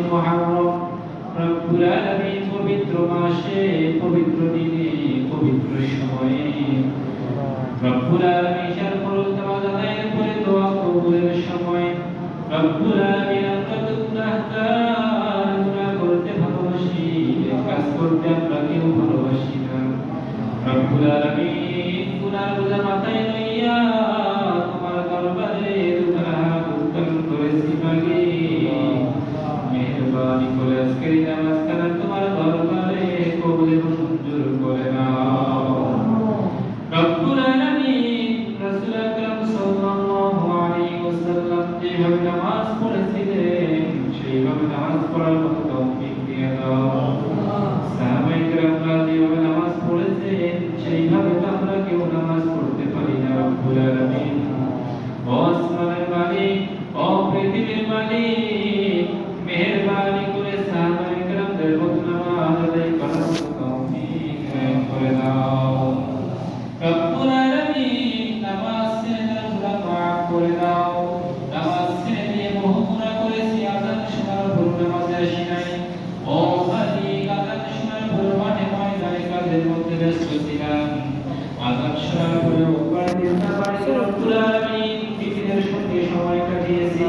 মুহররম রব্বুল আলামিন পবিত্র মাসে পবিত্র দিনে পবিত্র সময়ে রব্বুল আলামিন শার ফরজ নামাজ আদায়ের পরে দোয়া কবুলের সময় রব্বুল আলামিন আমরা তো গুনাহ করতে ভালোবাসি, কাজ করতে আমরা কেউ ভালোবাসি না। রব্বুল আলামিন গুনার বোঝা মাথায় লইয়া তোমার দরবারে দুটো হাত উত্তোলন করেছি মাগে, মেহেরবানি করে আজকের এই নামাজখানা তোমার দরবারে কবুল এবং মঞ্জুর করে নাও। রব্বুল আলামিন রাসূল আকরাম সাল্লাল্লাহু আলাইহি ওয়াসাল্লাম যেভাবে নামাজ পড়েছিলেন সেইভাবে নামাজ পড়ার মতো তৌফিক দিয়ে দাও। সাহাবায়ে কেরামরা যেভাবে নামাজ পড়েছেন সেইভাবে তো আমরা কেউ নামাজ পড়তে পারি না। রব্বুল আলামিন ও আসমানের মালিক, ও পৃথিবীর মালিক, মেহেরবানি করে সাহাবায়ে কেরামদের মতো নামাজ আদায় করার মতো তৌফিক করে দাও। রব্বুল আলামিন নামাজ ছেড়ে গুনাহ মাফ করে দাও। নামাজ ছেড়ে দিয়ে বহুগুনাহ করেছি, আযান শোনার পর নামাজে আসি নাই। ও মালিক, আযান শোনার পর মাঠে ময়দানে কাজের মধ্যে ব্যস্ত ছিলাম। আযান শোনার পরে বাড়িতে না বাড়িতে রব্বুল আলামিন বিবিদের সঙ্গে সময় কাটিয়েছি।